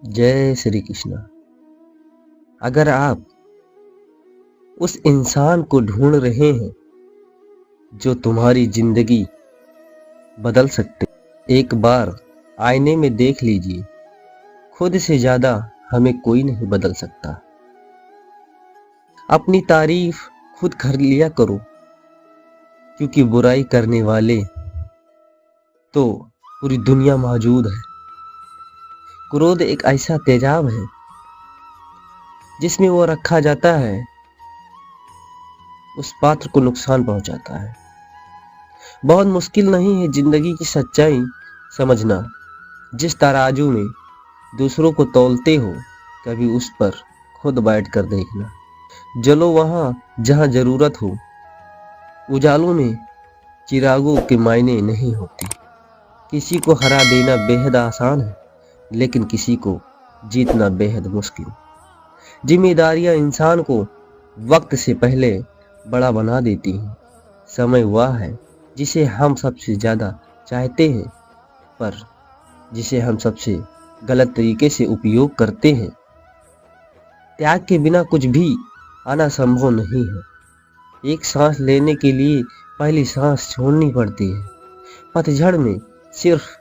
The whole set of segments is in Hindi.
जय श्री कृष्णा। अगर आप उस इंसान को ढूंढ रहे हैं जो तुम्हारी जिंदगी बदल सकते, एक बार आईने में देख लीजिए। खुद से ज्यादा हमें कोई नहीं बदल सकता। अपनी तारीफ खुद कर लिया करो, क्योंकि बुराई करने वाले तो पूरी दुनिया मौजूद है। क्रोध एक ऐसा तेजाब है जिसमें वो रखा जाता है, उस पात्र को नुकसान पहुंचाता है। बहुत मुश्किल नहीं है जिंदगी की सच्चाई समझना। जिस तराजू में दूसरों को तौलते हो, कभी उस पर खुद बैठ कर देखना। जलो वहां जहां जरूरत हो। उजालों में चिरागों के मायने नहीं होते। किसी को हरा देना बेहद आसान है, लेकिन किसी को जीतना बेहद मुश्किल। जिम्मेदारियां इंसान को वक्त से पहले बड़ा बना देती हैं। समय वह है जिसे हम सबसे ज्यादा चाहते हैं, पर जिसे हम सबसे गलत तरीके से उपयोग करते हैं। त्याग के बिना कुछ भी आना संभव नहीं है। एक सांस लेने के लिए पहली सांस छोड़नी पड़ती है। पतझड़ में सिर्फ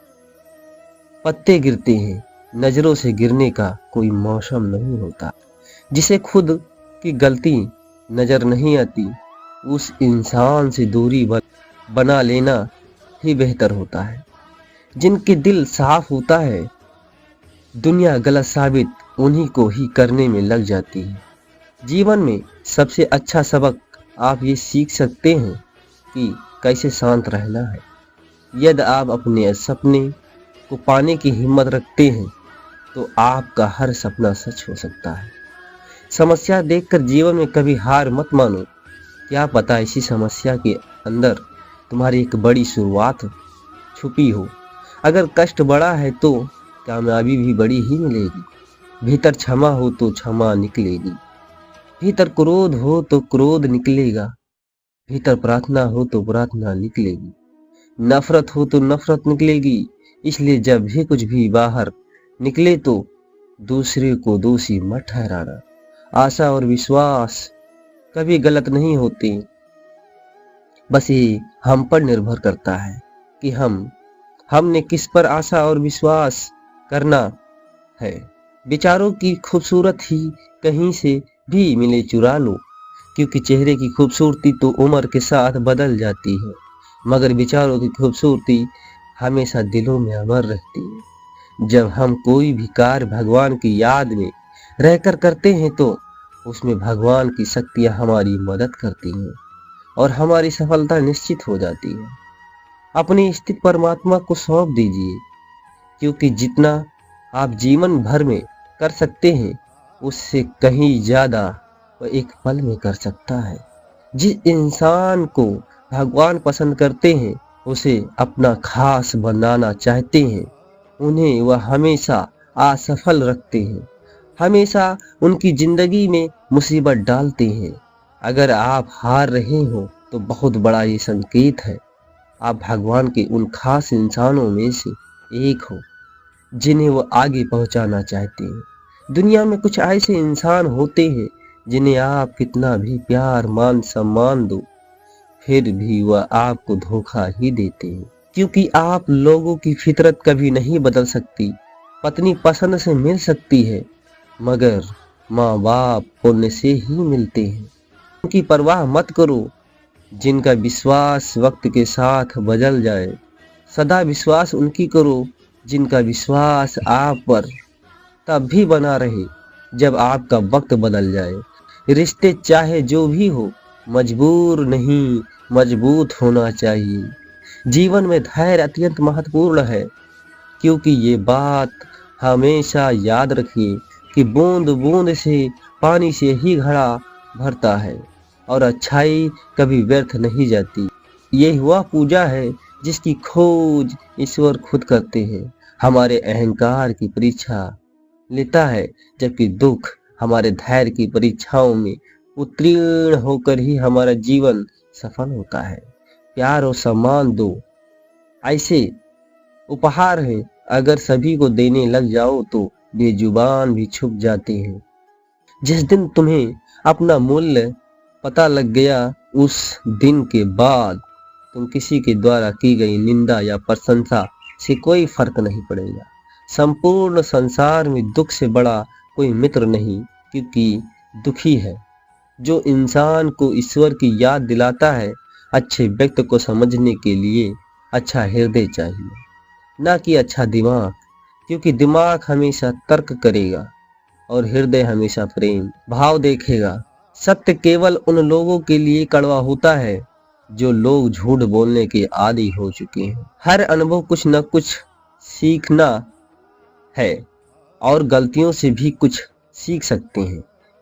पत्ते गिरते हैं, नजरों से गिरने का कोई मौसम नहीं होता। जिसे खुद की गलती नजर नहीं आती, उस इंसान से दूरी बना लेना ही बेहतर होता है। जिनके दिल साफ होता है, दुनिया गलत साबित उन्हीं को ही करने में लग जाती है। जीवन में सबसे अच्छा सबक आप ये सीख सकते हैं कि कैसे शांत रहना है। यदि आप अपने सपने को पाने की हिम्मत रखते हैं, तो आपका हर सपना सच हो सकता है। समस्या देखकर जीवन में कभी हार मत मानो। क्या पता इसी समस्या के अंदर तुम्हारी एक बड़ी शुरुआत छुपी हो। अगर कष्ट बड़ा है तो कामयाबी भी बड़ी ही मिलेगी। भीतर क्षमा हो तो क्षमा निकलेगी। भीतर क्रोध हो तो क्रोध निकलेगा। भीतर प्रार्थना हो तो प्रार्थना निकलेगी। नफरत हो तो नफरत निकलेगी। इसलिए जब भी कुछ भी बाहर निकले तो दूसरे को दोषी मत ठहराना। आशा और विश्वास कभी गलत नहीं होते। बस ये हम पर निर्भर करता है कि हमने किस पर आशा और विश्वास करना है। विचारों की खूबसूरत ही कहीं से भी मिले चुरा लो, क्योंकि चेहरे की खूबसूरती तो उम्र के साथ बदल जाती है, मगर विचारों की खूबसूरती हमेशा दिलों में अमर रहती है। जब हम कोई भी कार्य भगवान की याद में रहकर करते हैं, तो उसमें भगवान की शक्तियां हमारी मदद करती हैं और हमारी सफलता निश्चित हो जाती है। अपनी स्थिति परमात्मा को सौंप दीजिए, क्योंकि जितना आप जीवन भर में कर सकते हैं, उससे कहीं ज्यादा वह एक पल में कर सकता है। जिस इंसान को भगवान पसंद करते हैं, उसे अपना खास बनाना चाहते हैं, उन्हें वह हमेशा असफल रखते हैं, हमेशा उनकी जिंदगी में मुसीबत डालते हैं। अगर आप हार रहे हो तो बहुत बड़ा ये संकेत है। आप भगवान के उन खास इंसानों में से एक हो जिन्हें वो आगे पहुंचाना चाहते हैं। दुनिया में कुछ ऐसे इंसान होते हैं जिन्हें आप कितना भी प्यार मान सम्मान दो, फिर भी वह आपको धोखा ही देते हैं। क्योंकि आप लोगों की फितरत कभी नहीं बदल सकती। पत्नी पसंद से मिल सकती है, मगर माँ बाप पुण्य से ही मिलते हैं। उनकी परवाह मत करो, जिनका विश्वास वक्त के साथ बदल जाए। सदा विश्वास उनकी करो जिनका विश्वास आप पर तब भी बना रहे जब आपका वक्त बदल जाए। रिश्ते चाहे जो भी हो, मजबूर नहीं मजबूत होना चाहिए। जीवन में धैर्य अत्यंत महत्वपूर्ण है, क्योंकि ये बात हमेशा याद रखिए कि बूंद बूंद से पानी से ही घड़ा भरता है और अच्छाई कभी व्यर्थ नहीं जाती। ये वह पूजा है जिसकी खोज ईश्वर खुद करते हैं। हमारे अहंकार की परीक्षा लेता है, जबकि दुख हमारे धैर्य की परीक्षाओं में उत्तीर्ण होकर ही हमारा जीवन सफल होता है। प्यार और सम्मान दो ऐसे उपहार है, अगर सभी को देने लग जाओ तो बेजुबान भी छुप जाते हैं। जिस दिन तुम्हें अपना मूल्य पता लग गया, उस दिन के बाद तुम किसी के द्वारा की गई निंदा या प्रशंसा से कोई फर्क नहीं पड़ेगा। संपूर्ण संसार में दुख से बड़ा कोई मित्र नहीं, क्योंकि दुखी है जो इंसान को ईश्वर की याद दिलाता है। अच्छे व्यक्ति को समझने के लिए अच्छा हृदय चाहिए, ना कि अच्छा दिमाग, क्योंकि दिमाग हमेशा तर्क करेगा और हृदय हमेशा प्रेम भाव देखेगा। सत्य केवल उन लोगों के लिए कड़वा होता है जो लोग झूठ बोलने के आदी हो चुके हैं। हर अनुभव कुछ न कुछ सीखना है और गलतियों से भी कुछ सीख सकते हैं।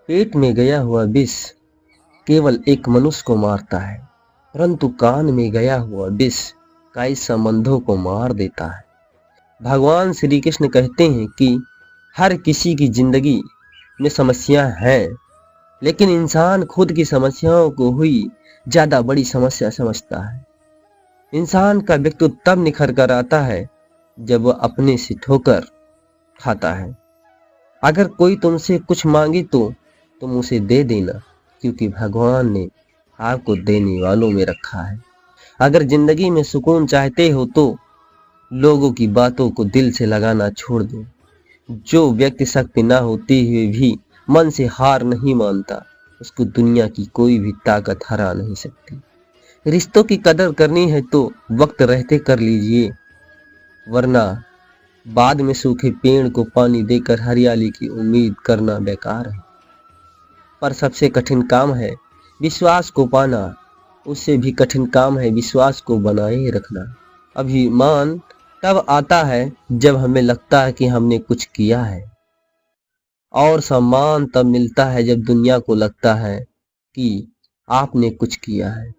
पेट में गया हुआ विष केवल एक मनुष्य को मारता है, परंतु कान में गया हुआ विष कई संबंधों को मार देता है। भगवान श्री कृष्ण कहते हैं कि हर किसी की जिंदगी में समस्या है, लेकिन इंसान खुद की समस्याओं को हुई ज्यादा बड़ी समस्या समझता है। इंसान का व्यक्तित्व तब निखर कर आता है जब वह अपने से ठोकर खाता है। अगर कोई तुमसे कुछ मांगे तो तुम उसे दे देना, क्योंकि भगवान ने आपको देने वालों में रखा है। अगर जिंदगी में सुकून चाहते हो तो लोगों की बातों को दिल से लगाना छोड़ दो। जो व्यक्ति शक्ति न होते हुए भी मन से हार नहीं मानता, उसको दुनिया की कोई भी ताकत हरा नहीं सकती। रिश्तों की कदर करनी है तो वक्त रहते कर लीजिए, वरना बाद में सूखे पेड़ को पानी देकर हरियाली की उम्मीद करना बेकार है। पर सबसे कठिन काम है विश्वास को पाना, उससे भी कठिन काम है विश्वास को बनाए रखना। अभिमान तब आता है जब हमें लगता है कि हमने कुछ किया है, और सम्मान तब मिलता है जब दुनिया को लगता है कि आपने कुछ किया है।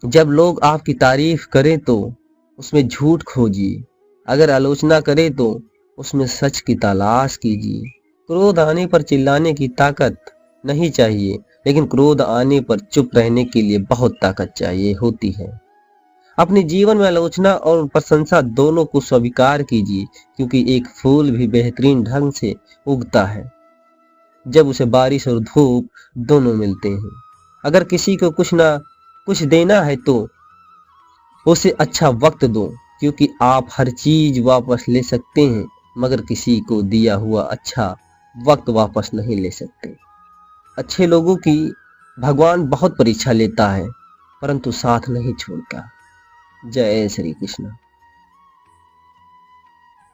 जब लोग आपकी तारीफ करें तो उसमें झूठ खोजिए, अगर आलोचना करें तो उसमें सच की तलाश कीजिए। क्रोध आने पर चिल्लाने की ताकत नहीं चाहिए, लेकिन क्रोध आने पर चुप रहने के लिए बहुत ताकत चाहिए होती है। अपने जीवन में आलोचना और प्रशंसा दोनों को स्वीकार कीजिए, क्योंकि एक फूल भी बेहतरीन ढंग से उगता है जब उसे बारिश और धूप दोनों मिलते हैं। अगर किसी को कुछ ना कुछ देना है तो उसे अच्छा वक्त दो, क्योंकि आप हर चीज वापस ले सकते हैं, मगर किसी को दिया हुआ अच्छा वक्त वापस नहीं ले सकते। अच्छे लोगों की भगवान बहुत परीक्षा लेता है, परंतु साथ नहीं छोड़ता। जय श्री कृष्ण।